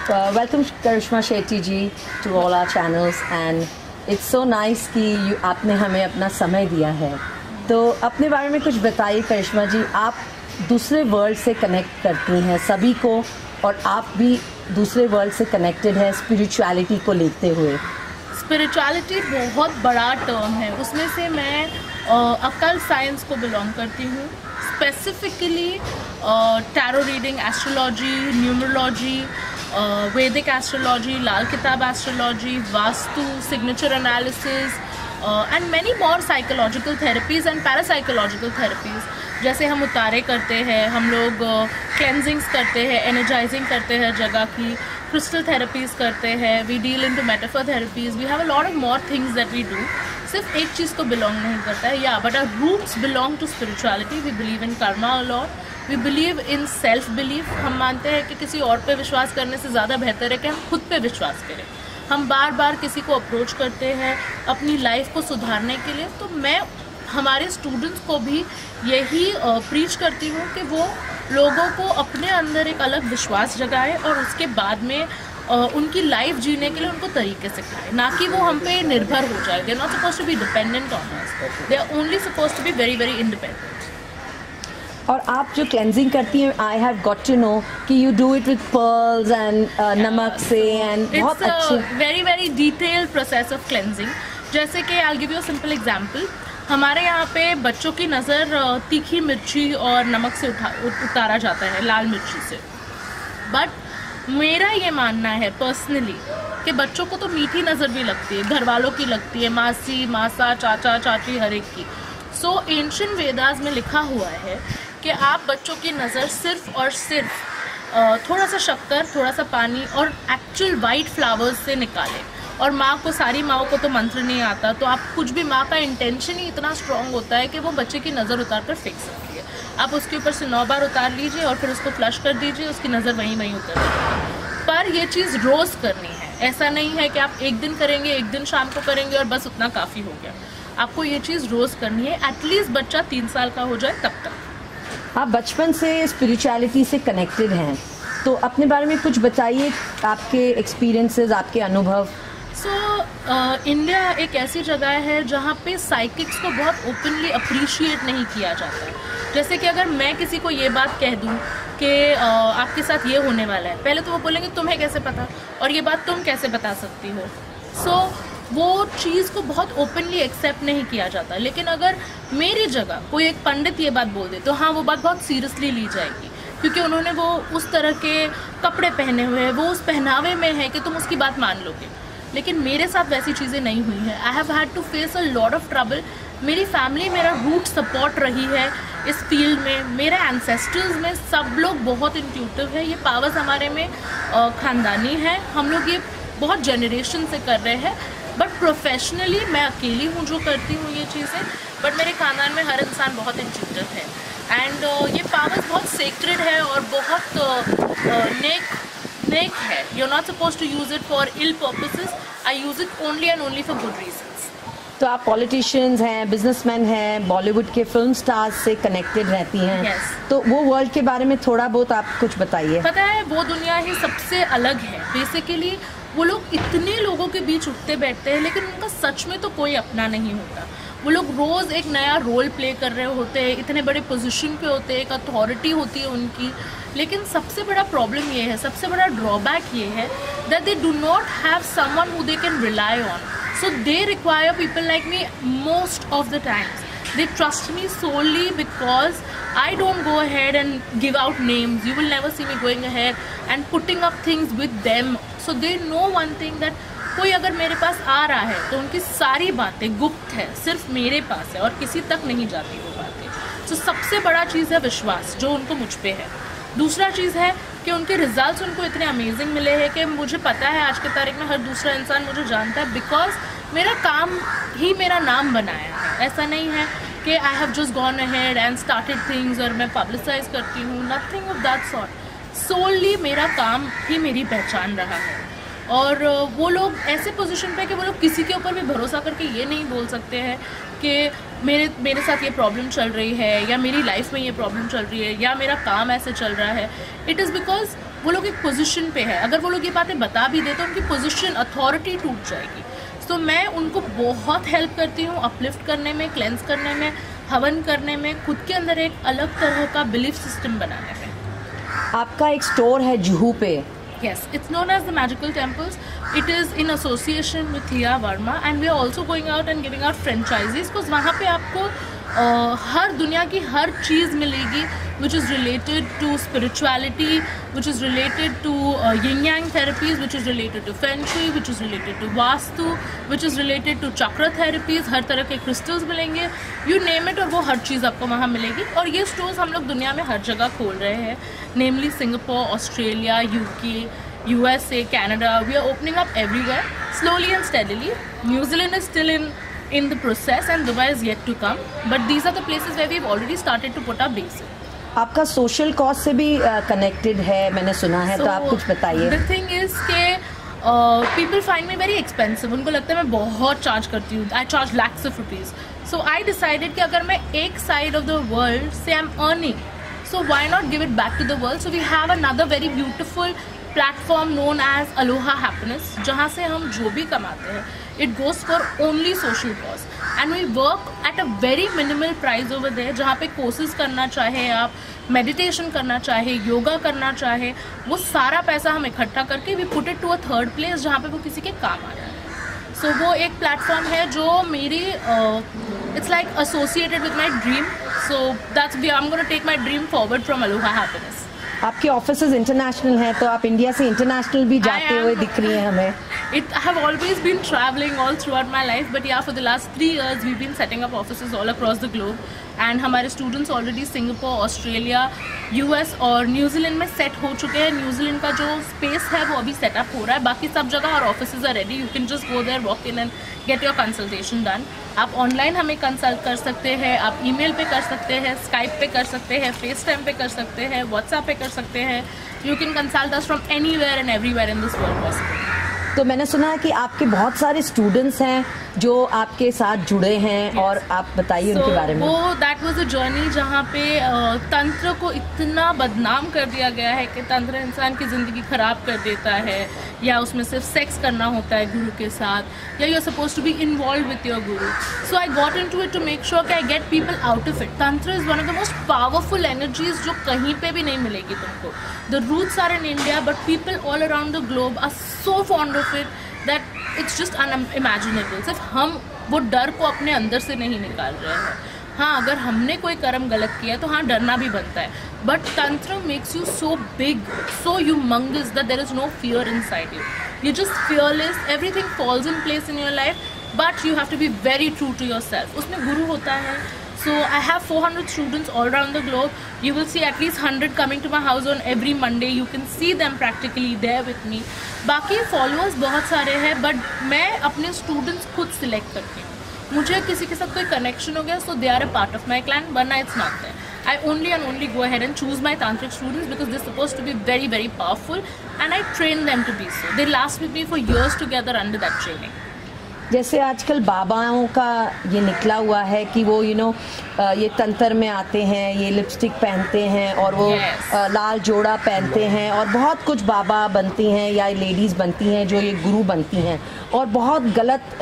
Welcome Karishma Shetty ji to all our channels and it's so nice कि आपने हमें अपना समय दिया है। तो अपने बारे में कुछ बताइए करिश्मा जी, आप दूसरे वर्ल्ड से कनेक्ट करती हैं सभी को और आप भी दूसरे वर्ल्ड से कनेक्टेड है स्पिरिचुअलिटी को लेते हुए। स्पिरिचुअलिटी बहुत बड़ा टर्म है, उसमें से मैं अकल्ट साइंस को बिलोंग करती हूँ, specifically tarot reading, astrology, numerology, Vedic astrology, Lal Kitab astrology, vastu, signature analysis and many more psychological therapies and parapsychological therapies. जैसे हम उतारे करते हैं, हम लोग क्लेंजिंग्स करते हैं, एनर्जाइजिंग करते हैं जगह की, क्रिस्टल थेरेपीज़ करते हैं, we deal in to metaphor therapies, we have a lot of more things that we do. सिर्फ एक चीज़ तो बिलोंग नहीं करता है, या but our roots belong to spirituality. We believe in karma a lot, we believe in self belief. हम मानते हैं कि किसी और पे विश्वास करने से ज़्यादा बेहतर है कि हम खुद पे विश्वास करें। हम बार बार किसी को अप्रोच करते हैं अपनी लाइफ को सुधारने के लिए। तो मैं हमारे स्टूडेंट्स को भी यही प्रीच करती हूँ कि वो लोगों को अपने अंदर एक अलग विश्वास जगाए और उसके बाद में उनकी लाइफ जीने के लिए उनको तरीके सिखाए, ना कि वो हम पे निर्भर हो जाए। They are not supposed to be dependent on us, they are only supposed to be very very independent. और आप जो क्लेंजिंग करती हैं, I have got to know कि you do it with pearls and नमक से एंड बहुत अच्छे very very detailed process of cleansing. जैसे कि I will give you a simple example. हमारे यहाँ पे बच्चों की नज़र तीखी मिर्ची और नमक से उतारा जाता है, लाल मिर्ची से। बट मेरा ये मानना है पर्सनली कि बच्चों को तो मीठी नज़र भी लगती है, घर वालों की लगती है, मासी, मासा, चाचा, चाची, हर एक की। सो एंशिएंट वेदास में लिखा हुआ है कि आप बच्चों की नज़र सिर्फ और सिर्फ थोड़ा सा शक्कर, थोड़ा सा पानी और एक्चुअल वाइट फ्लावर्स से निकालें। और माँ को, सारी माँओं को तो मंत्र नहीं आता, तो आप कुछ भी, माँ का इंटेंशन ही इतना स्ट्रॉन्ग होता है कि वो बच्चे की नज़र उतार कर फेंक सकती है। आप उसके ऊपर से 9 बार उतार लीजिए और फिर उसको फ्लश कर दीजिए, उसकी नज़र वहीं वहीं उतर जाएगी। पर ये चीज़ रोज़ करनी है, ऐसा नहीं है कि आप एक दिन करेंगे, एक दिन शाम को करेंगे और बस उतना काफ़ी हो गया। आपको ये चीज़ रोज़ करनी है, एटलीस्ट बच्चा 3 साल का हो जाए तब तक। आप बचपन से स्पिरिचुअलिटी से कनेक्टेड हैं, तो अपने बारे में कुछ बताइए, आपके एक्सपीरियंसेस, आपके अनुभव। इंडिया एक ऐसी जगह है जहाँ पे साइकिक्स को बहुत ओपनली अप्रिशिएट नहीं किया जाता है। जैसे कि अगर मैं किसी को ये बात कह दूँ कि आपके साथ ये होने वाला है, पहले तो वो बोलेंगे तुम्हें कैसे पता, और ये बात तुम कैसे बता सकती हो। वो चीज़ को बहुत ओपनली एक्सेप्ट नहीं किया जाता। लेकिन अगर मेरी जगह कोई एक पंडित ये बात बोल दे तो हाँ, वो बात बहुत सीरियसली ली जाएगी, क्योंकि उन्होंने वो उस तरह के कपड़े पहने हुए हैं, वो उस पहनावे में है कि तुम उसकी बात मान लोगे। लेकिन मेरे साथ वैसी चीज़ें नहीं हुई हैं। I have had to face a lot of trouble. मेरी फैमिली मेरा रूट सपोर्ट रही है इस फील्ड में, मेरे एंसेस्टर्स में सब लोग बहुत इंट्यूटिव है। ये पावर्स हमारे में ख़ानदानी है, हम लोग ये बहुत जनरेशन से कर रहे हैं। बट प्रोफेशनली मैं अकेली हूँ जो करती हूँ ये चीज़ें, बट मेरे ख़ानदान में हर इंसान बहुत इंट्यूटिव है। एंड ये पावर्स बहुत सेक्रेड है और बहुत नेक है। You are not supposed to use it for ill purposes, I use it only and only for good reasons. तो आप पॉलिटिशियंस हैं, बिजनेसमैन हैं, बॉलीवुड के फिल्म स्टार्स से कनेक्टेड रहती हैं। yes. तो वो वर्ल्ड के बारे में थोड़ा बहुत आप कुछ बताइए। पता है, वो दुनिया ही सबसे अलग है। बेसिकली वो लोग इतने लोगों के बीच उठते बैठते हैं, लेकिन उनका सच में तो कोई अपना नहीं होता। वो लोग रोज़ एक नया रोल प्ले कर रहे होते हैं, इतने बड़े पोजीशन पे होते हैं, एक अथॉरिटी होती है उनकी। लेकिन सबसे बड़ा प्रॉब्लम ये है, सबसे बड़ा ड्रॉबैक ये है that they do not have someone who they can rely on. So they require people like me most of the times. They trust me solely because I don't go ahead and give out names. You will never see me going ahead and putting up things with them. So they know one thing that कोई अगर मेरे पास आ रहा है तो उनकी सारी बातें गुप्त है, सिर्फ मेरे पास है और किसी तक नहीं जाती वो बातें। तो सबसे बड़ा चीज़ है विश्वास जो उनको मुझ पे है। दूसरा चीज़ है कि उनके रिजल्ट्स उनको इतने अमेजिंग मिले हैं कि मुझे पता है आज की तारीख में हर दूसरा इंसान मुझे जानता है, बिकॉज मेरा काम ही मेरा नाम बनाया है। ऐसा नहीं है कि I have just gone ahead and started things और मैं पब्लिसाइज करती हूँ, नथिंग ऑफ दैट सॉर्ट। सोली मेरा काम ही मेरी पहचान रहा है। और वो लोग ऐसे पोजीशन पे कि वो लोग किसी के ऊपर भी भरोसा करके ये नहीं बोल सकते हैं कि मेरे साथ ये प्रॉब्लम चल रही है या मेरी लाइफ में ये प्रॉब्लम चल रही है या मेरा काम ऐसे चल रहा है। इट इज़ बिकॉज वो लोग एक पोजीशन पे है, अगर वो लोग ये बातें बता भी दे तो उनकी पोजीशन, अथॉरिटी टूट जाएगी। तो मैं उनको बहुत हेल्प करती हूँ अपलिफ्ट करने में, क्लेंस करने में, हवन करने में, खुद के अंदर एक अलग तरह का बिलीफ सिस्टम बनाने में। आपका एक स्टोर है जुहू पे। Yes, it's known as the Magical Temples. It is in association with Thea Verma and we are also going out and giving out franchises because वहाँ पे आपको हर दुनिया की हर चीज़ मिलेगी which is related to spirituality, which is related to yin yang therapies, which is related to feng shui, which is related to vastu, which is related to chakra therapies, हर तरह के crystals मिलेंगे, you name it, और वो हर चीज़ आपको वहाँ मिलेगी। और ये स्टोर्स हम लोग दुनिया में हर जगह खोल रहे हैं, namely Singapore, Australia, UK, USA, Canada. We are opening up everywhere, slowly and steadily. New Zealand is still in the process and Dubai is yet to come, but these are the places where we've already started to put our base. आपका social cause से भी connected है मैंने सुना है, तो आप कुछ बताइए। द थिंग इज के people find me very expensive, उनको लगता है मैं बहुत चार्ज करती हूँ, I charge lakhs of rupees. So I decided कि अगर मैं एक साइड ऑफ द वर्ल्ड से I am earning, so why not give it back to the world. So we have another very beautiful platform known as Aloha Happiness, जहाँ से हम जो भी कमाते हैं it goes for only social cause and we work at a very minimal price over there. जहाँ पे courses करना चाहे आप, मेडिटेशन करना चाहे, योगा करना चाहे, वो सारा पैसा हम इकट्ठा करके we put it to a third place जहाँ पे वो किसी के काम आ रहा है। सो वो एक प्लेटफॉर्म है जो मेरी it's like associated with my dream, so that's I am gonna take my dream forward from Aloha Happiness. आपके ऑफिसेज इंटरनेशनल हैं, तो आप इंडिया से इंटरनेशनल भी जाते हुए दिख रही हैं हमें। I have always been traveling all throughout my life, but yeah, for the last 3 years we've been setting up offices all across the globe, and हमारे students already Singapore, Australia, US और New Zealand में set हो चुके हैं। New Zealand का जो space है वो अभी सेटअप हो रहा है, बाकी सब जगह और offices are ready, you can just go there, walk in and get your consultation done. आप ऑनलाइन हमें कंसल्ट कर सकते हैं, आप ईमेल पे कर सकते हैं, स्काइप पे कर सकते हैं, फेस टाइम पे कर सकते हैं, व्हाट्सएप पे कर सकते हैं। You can consult us from anywhere and everywhere in this world possible. तो मैंने सुना है कि आपके बहुत सारे स्टूडेंट्स हैं जो आपके साथ जुड़े हैं, yes. और आप बताइए उनके बारे में। वो दैट वाज अ जर्नी जहाँ पे तंत्र को इतना बदनाम कर दिया गया है कि तंत्र इंसान की ज़िंदगी ख़राब कर देता है, या उसमें सिर्फ सेक्स करना होता है गुरु के साथ, या you are suppose to be involve with your guru. So I got into it to make sure कि I get people out of it. Tantra is one of the most powerful energies जो कहीं पे भी नहीं मिलेगी तुमको। The roots are in India but people all around the globe are so fond of it that it's just unimaginable. सिर्फ हम वो डर को अपने अंदर से नहीं निकाल रहे हैं। हाँ, अगर हमने कोई कर्म गलत किया तो हाँ डरना भी बनता है, but tantra makes you so big, so humongous that there is no fear inside you. You just fearless, everything falls in place in your life, but you have to be very true to your self. उसमें गुरु होता है। So I have 400 students all around the globe. You will see at least 100 coming to my house on every Monday. You can see them practically there with me. बाकी followers बहुत सारे हैं, but मैं अपने students खुद select करती हूँ। मुझे किसी के साथ कोई connection हो गया, so they are a part of my clan, वरना it's not there. I only and only go ahead and choose my tantric students because they're supposed to be very, very powerful, and I train them to be so. They last with me for years together under that training. जैसे आजकल बाबाओं का ये निकला हुआ है कि वो ये तंत्र में आते हैं, ये लिपस्टिक पहनते हैं और वो yes. लाल जोड़ा पहनते हैं और बहुत कुछ बाबा बनती हैं या लेडीज़ बनती हैं जो ये गुरु बनती हैं, और बहुत गलत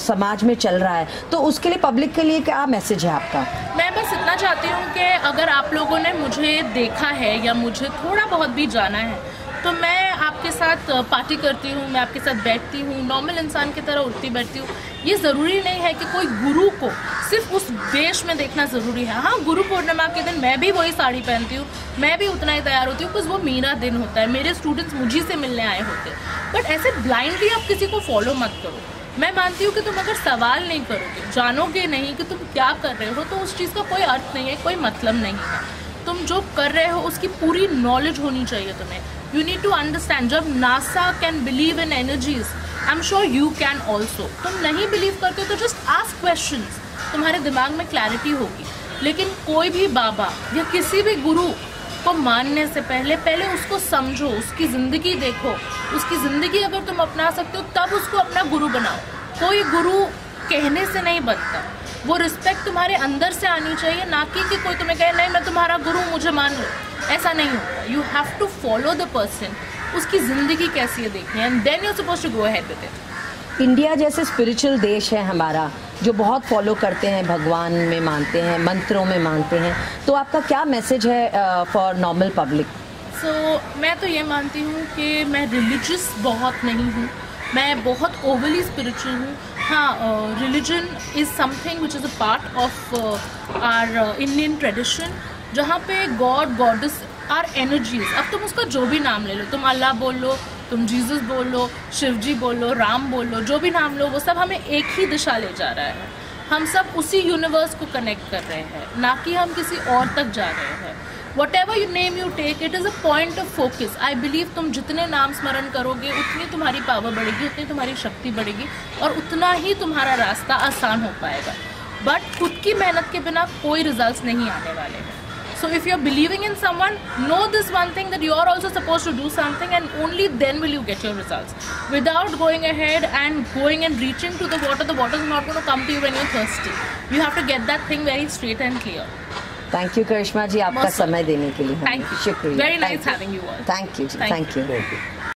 समाज में चल रहा है। तो उसके लिए पब्लिक के लिए क्या मैसेज है आपका? मैं बस इतना चाहती हूँ कि अगर आप लोगों ने मुझे देखा है या मुझे थोड़ा बहुत भी जाना है तो मैं आपके साथ पार्टी करती हूँ, मैं आपके साथ बैठती हूँ, नॉर्मल इंसान की तरह उठती बैठती हूँ। ये ज़रूरी नहीं है कि कोई गुरु को सिर्फ उस वेश में देखना ज़रूरी है। हाँ, गुरु पूर्णिमा के दिन मैं भी वही साड़ी पहनती हूँ, मैं भी उतना ही तैयार होती हूँ, बिकॉज वो मेरा दिन होता है, मेरे स्टूडेंट्स मुझी से मिलने आए होते हैं। बट ऐसे ब्लाइंडली आप किसी को फॉलो मत करो। मैं मानती हूँ कि तुम अगर सवाल नहीं करोगे, जानोगे नहीं कि तुम क्या कर रहे हो, तो उस चीज़ का कोई अर्थ नहीं है, कोई मतलब नहीं है। तुम जो कर रहे हो उसकी पूरी नॉलेज होनी चाहिए तुम्हें। You need to understand, जब NASA can believe in energies, I'm sure you can also. तुम नहीं believe करते तो just ask questions, तुम्हारे दिमाग में clarity होगी। लेकिन कोई भी बाबा या किसी भी गुरु को मानने से पहले उसको समझो, उसकी ज़िंदगी देखो, उसकी ज़िंदगी अगर तुम अपना सकते हो तब उसको अपना गुरु बनाओ। कोई गुरु कहने से नहीं बनता, वो रिस्पेक्ट तुम्हारे अंदर से आनी चाहिए, ना कि कोई तुम्हें कहे नहीं मैं तुम्हारा गुरु मुझे मान लो। ऐसा नहीं होता। You have to follow the person, उसकी ज़िंदगी कैसी है देखनी है, and then you are supposed to go ahead with it. India जैसे स्पिरिचुअल देश है हमारा, जो बहुत फॉलो करते हैं, भगवान में मानते हैं, मंत्रों में मानते हैं, तो आपका क्या मैसेज है फॉर नॉर्मल पब्लिक? मैं तो ये मानती हूँ कि मैं रिलीजियस बहुत नहीं हूँ, मैं बहुत ओवरली स्पिरिचुअल हूँ। हाँ, religion is something which is a part of our Indian tradition, जहाँ पे गॉड गॉडेस आर एनर्जीज। अब तुम उसका जो भी नाम ले लो, तुम अल्लाह बोल लो, तुम जीसस बोल लो, शिव जी बोल लो, राम बोल लो, जो भी नाम लो, वो सब हमें एक ही दिशा ले जा रहा है। हम सब उसी यूनिवर्स को कनेक्ट कर रहे हैं, ना कि हम किसी और तक जा रहे हैं। Whatever you name you take, it is a point of focus. I believe तुम जितने नाम स्मरण करोगे उतनी तुम्हारी पावर बढ़ेगी, उतनी तुम्हारी शक्ति बढ़ेगी, और उतना ही तुम्हारा रास्ता आसान हो पाएगा। बट खुद की मेहनत के बिना कोई रिजल्ट्स नहीं आने वाले हैं। So if you're believing in someone, know this one thing, that you're also supposed to do something, and only then will you get your results. Without going ahead and going and reaching to the water is not going to come to you when you're thirsty. You have to get that thing very straight and clear. Thank you Karishma ji, आपका समय देने के लिए। Thank you, शुक्रिया। Very nice having you all. Thank you जी, thank you.